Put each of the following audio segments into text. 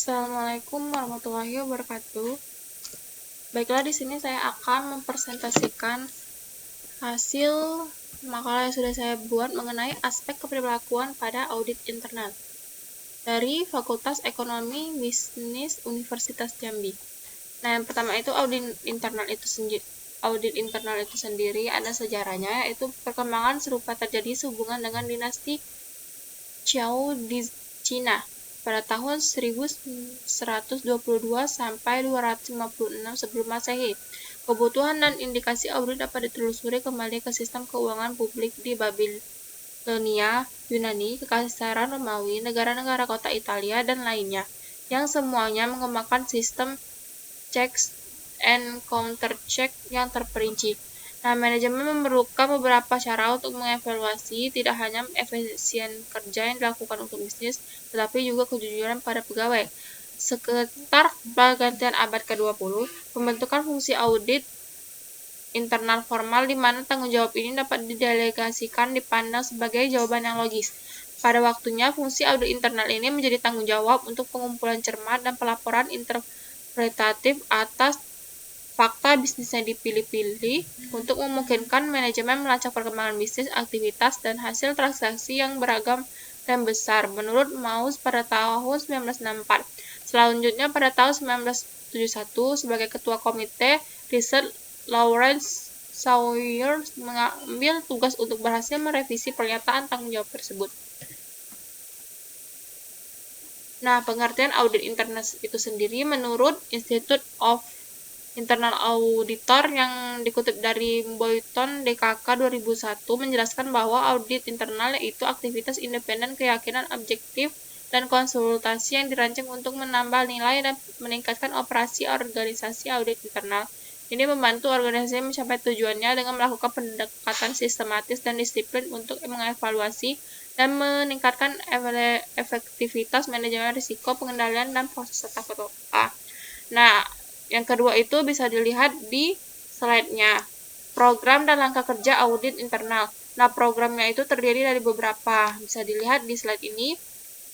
Assalamualaikum warahmatullahi wabarakatuh. Baiklah, di sini saya akan mempresentasikan hasil makalah yang sudah saya buat mengenai aspek keberlakuan pada audit internal dari Fakultas Ekonomi Bisnis Universitas Jambi. Nah, yang pertama itu audit internal itu sendiri ada sejarahnya, yaitu perkembangan serupa terjadi sehubungan dengan dinasti Zhou di Cina pada tahun 1122 sampai 256 sebelum Masehi. Kebutuhan dan indikasi audit dapat ditelusuri kembali ke sistem keuangan publik di Babilonia, Yunani, Kekaisaran Romawi, negara-negara kota Italia, dan lainnya, yang semuanya mengembangkan sistem checks and counter-check yang terperinci. Nah, manajemen memerlukan beberapa cara untuk mengevaluasi tidak hanya efisien kerja yang dilakukan untuk bisnis, tetapi juga kejujuran pada pegawai. Sekitar pergantian abad ke-20, pembentukan fungsi audit internal formal di mana tanggung jawab ini dapat didelegasikan dipandang sebagai jawaban yang logis. Pada waktunya, fungsi audit internal ini menjadi tanggung jawab untuk pengumpulan cermat dan pelaporan interpretatif atas fakta bisnisnya dipilih-pilih untuk memungkinkan manajemen melacak perkembangan bisnis, aktivitas, dan hasil transaksi yang beragam dan besar, menurut Mauss pada tahun 1964. Selanjutnya, pada tahun 1971, sebagai ketua komite riset, Lawrence Sawyer mengambil tugas untuk berhasil merevisi pernyataan tanggung jawab tersebut. Nah, pengertian audit internal itu sendiri menurut Institute of Internal Auditor yang dikutip dari Boyton DKK 2001 menjelaskan bahwa audit internal yaitu aktivitas independen, keyakinan objektif, dan konsultasi yang dirancang untuk menambah nilai dan meningkatkan operasi organisasi. Audit internal ini membantu organisasi mencapai tujuannya dengan melakukan pendekatan sistematis dan disiplin untuk mengevaluasi dan meningkatkan efektivitas manajemen risiko, pengendalian, dan proses tata kelola. Nah, yang kedua itu bisa dilihat di slide-nya. Program dan langkah kerja audit internal. Nah, programnya itu terdiri dari beberapa. Bisa dilihat di slide ini.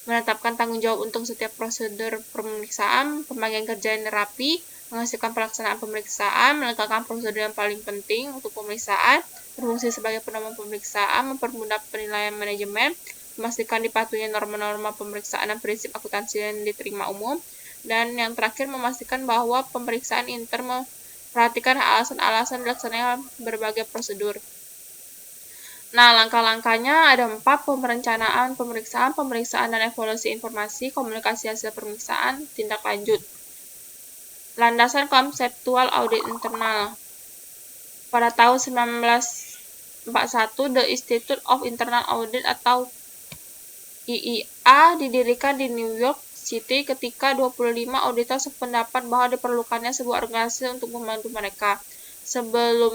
Menetapkan tanggung jawab untuk setiap prosedur pemeriksaan, pembagian kerja yang rapi, menghasilkan pelaksanaan pemeriksaan, meletakkan prosedur yang paling penting untuk pemeriksaan, berfungsi sebagai pedoman pemeriksaan, mempermudah penilaian manajemen, memastikan dipatuhi norma-norma pemeriksaan dan prinsip akuntansi yang diterima umum, dan yang terakhir memastikan bahwa pemeriksaan memperhatikan alasan-alasan dilaksanakan berbagai prosedur. Nah, langkah-langkahnya ada 4: perencanaan pemeriksaan dan evaluasi informasi, komunikasi hasil pemeriksaan, tindak lanjut. Landasan konseptual audit internal. Pada tahun 1941, The Institute of Internal Audit atau IIA didirikan di New York City ketika 25 auditor sependapat bahwa diperlukannya sebuah organisasi untuk membantu mereka. Sebelum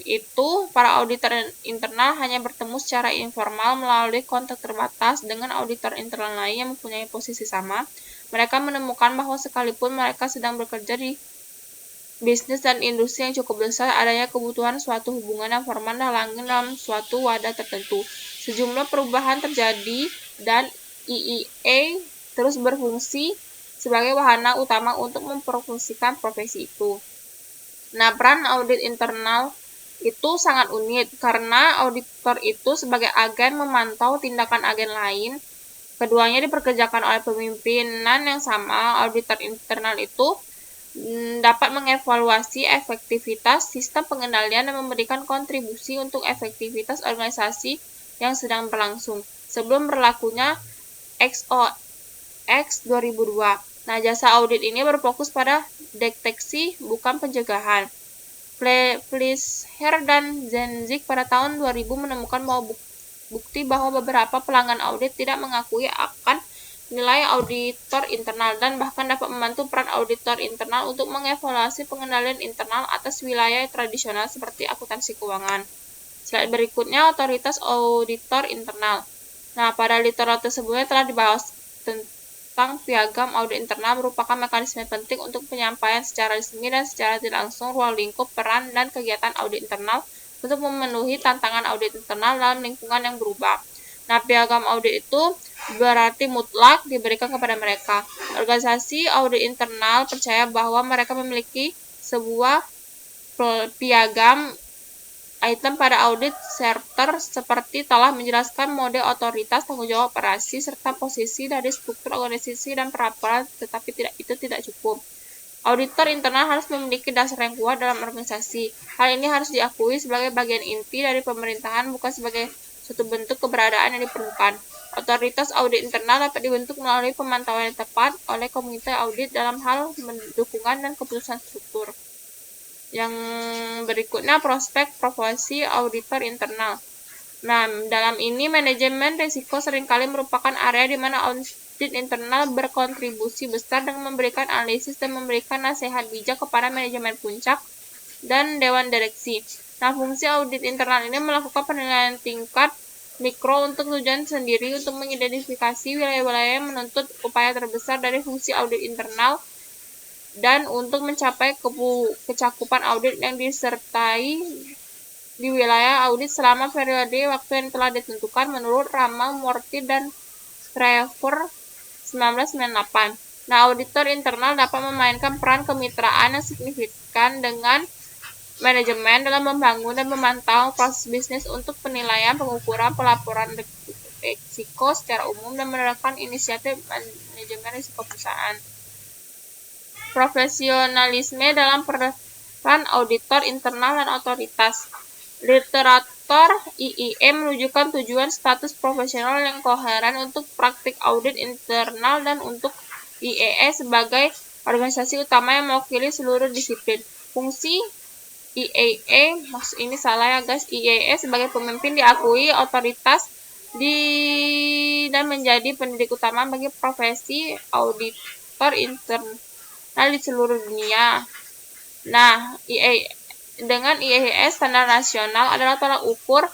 itu, para auditor internal hanya bertemu secara informal melalui kontak terbatas dengan auditor internal lain yang mempunyai posisi sama. Mereka menemukan bahwa sekalipun mereka sedang bekerja di bisnis dan industri yang cukup besar, adanya kebutuhan suatu hubungan yang formal dalam suatu wadah tertentu. Sejumlah perubahan terjadi dan IIA terus berfungsi sebagai wahana utama untuk mempromosikan profesi itu. Nah, peran audit internal itu sangat unik karena auditor itu sebagai agen memantau tindakan agen lain. Keduanya dipekerjakan oleh pemimpinan yang sama. Auditor internal itu dapat mengevaluasi efektivitas sistem pengendalian dan memberikan kontribusi untuk efektivitas organisasi yang sedang berlangsung sebelum berlakunya XOX 2002. Nah, jasa audit ini berfokus pada deteksi, bukan pencegahan. Fleischer dan Zenzik pada tahun 2000 menemukan bahwa bukti bahwa beberapa pelanggan audit tidak mengakui akan nilai auditor internal dan bahkan dapat membantu peran auditor internal untuk mengevaluasi pengendalian internal atas wilayah tradisional seperti akuntansi keuangan. Slide berikutnya, otoritas auditor internal. Nah, pada literatur sebelumnya telah dibahas tentang piagam audit internal merupakan mekanisme penting untuk penyampaian secara resmi dan secara tidak langsung ruang lingkup peran dan kegiatan audit internal untuk memenuhi tantangan audit internal dalam lingkungan yang berubah. Nah, piagam audit itu berarti mutlak diberikan kepada mereka. Organisasi audit internal percaya bahwa mereka memiliki sebuah piagam item pada audit charter seperti telah menjelaskan mode otoritas, tanggung jawab operasi, serta posisi dari struktur organisasi dan perapalan, tetapi itu tidak cukup. Auditor internal harus memiliki dasar yang kuat dalam organisasi. Hal ini harus diakui sebagai bagian inti dari pemerintahan, bukan sebagai suatu bentuk keberadaan yang diperlukan. Otoritas audit internal dapat dibentuk melalui pemantauan yang tepat oleh komite audit dalam hal dukungan dan keputusan struktur. Yang berikutnya, prospek profesi auditor internal. Nah, dalam ini manajemen risiko seringkali merupakan area di mana audit internal berkontribusi besar dengan memberikan analisis dan memberikan nasihat bijak kepada manajemen puncak dan dewan direksi. Nah, fungsi audit internal ini melakukan penilaian tingkat mikro untuk tujuan sendiri untuk mengidentifikasi wilayah-wilayah yang menuntut upaya terbesar dari fungsi audit internal dan untuk mencapai kecakupan audit yang disertai di wilayah audit selama periode waktu yang telah ditentukan menurut Rama, Murthy, dan Trevor 1998. Nah, auditor internal dapat memainkan peran kemitraan yang signifikan dengan manajemen dalam membangun dan memantau proses bisnis untuk penilaian, pengukuran, pelaporan risiko secara umum, dan menerapkan inisiatif manajemen risiko perusahaan. Profesionalisme dalam peran auditor internal dan otoritas. Literatur IIE menunjukkan tujuan status profesional yang koheren untuk praktik audit internal dan untuk IEE sebagai organisasi utama yang mewakili seluruh disiplin. Fungsi IEE, maksud ini salah ya guys, IEE sebagai pemimpin diakui otoritas dan menjadi pendidik utama bagi profesi auditor internal di seluruh dunia. Nah, dengan IEE standar nasional adalah tolak ukur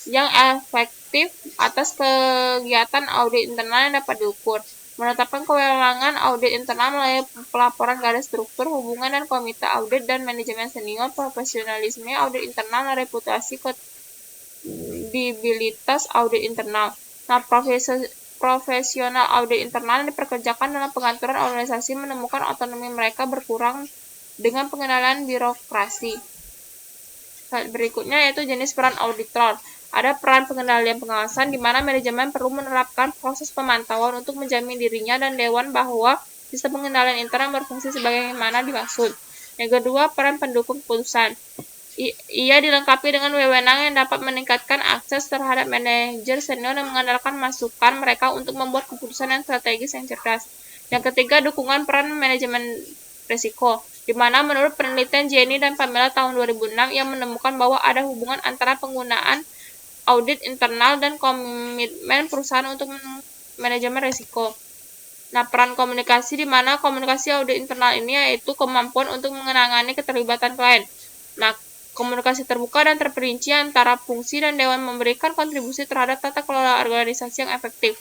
yang efektif atas kegiatan audit internal yang dapat diukur. Menetapkan kewenangan audit internal melalui pelaporan garis struktur, hubungan dan komite audit dan manajemen senior, profesionalisme audit internal, dan reputasi kredibilitas audit internal. Nah, profesional audit internal yang dipekerjakan dalam pengaturan organisasi menemukan otonomi mereka berkurang dengan pengenalan birokrasi. Berikutnya yaitu jenis peran auditor. Ada peran pengendalian pengawasan di mana manajemen perlu menerapkan proses pemantauan untuk menjamin dirinya dan dewan bahwa sistem pengendalian internal berfungsi sebagaimana dimaksud. Yang kedua, peran pendukung keputusan. Ia dilengkapi dengan wewenang yang dapat meningkatkan akses terhadap manajer senior dan mengandalkan masukan mereka untuk membuat keputusan yang strategis yang cerdas. Yang ketiga, dukungan peran manajemen risiko, di mana menurut penelitian Jenny dan Pamela tahun 2006 yang menemukan bahwa ada hubungan antara penggunaan audit internal dan komitmen perusahaan untuk manajemen risiko. Nah, peran komunikasi, di mana komunikasi audit internal ini yaitu kemampuan untuk menangani keterlibatan klien. Nah, komunikasi terbuka dan terperinci antara fungsi dan dewan memberikan kontribusi terhadap tata kelola organisasi yang efektif.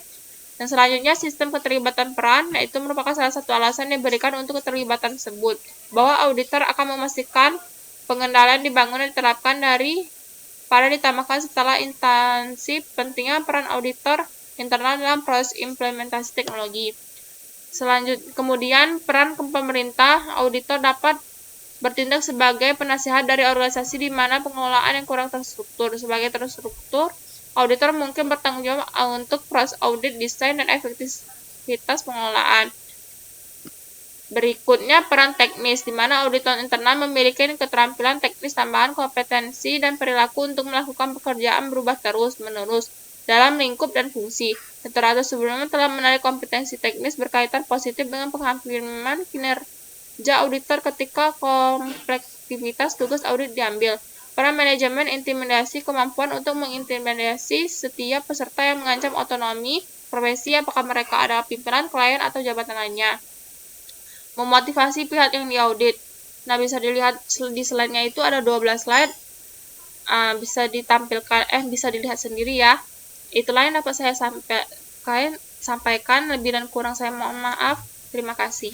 Dan selanjutnya, sistem keterlibatan peran, yaitu merupakan salah satu alasan yang diberikan untuk keterlibatan tersebut, bahwa auditor akan memastikan pengendalian dibangun dan diterapkan pada ditambahkan setelah instansi pentingnya peran auditor internal dalam proses implementasi teknologi. Kemudian peran pemerintah, auditor dapat bertindak sebagai penasihat dari organisasi di mana pengelolaan yang kurang terstruktur. Sebagai terstruktur, auditor mungkin bertanggung jawab untuk proses audit, desain, dan efektivitas pengelolaan. Berikutnya, peran teknis, di mana auditor internal memiliki keterampilan teknis tambahan, kompetensi, dan perilaku untuk melakukan pekerjaan berubah terus-menerus dalam lingkup dan fungsi. Literatur sebelumnya telah menarik kompetensi teknis berkaitan positif dengan penghakiman kinerja auditor ketika kompleksitas tugas audit diambil. Peran manajemen intimidasi, kemampuan untuk mengintimidasi setiap peserta yang mengancam otonomi profesi, apakah mereka adalah pimpinan, klien, atau jabatan lainnya. Memotivasi pihak yang diaudit. Nah, bisa dilihat di slide-nya itu ada 12 slide. Bisa dilihat sendiri ya. Itulah yang dapat saya sampaikan. Lebih dan kurang saya mohon maaf. Terima kasih.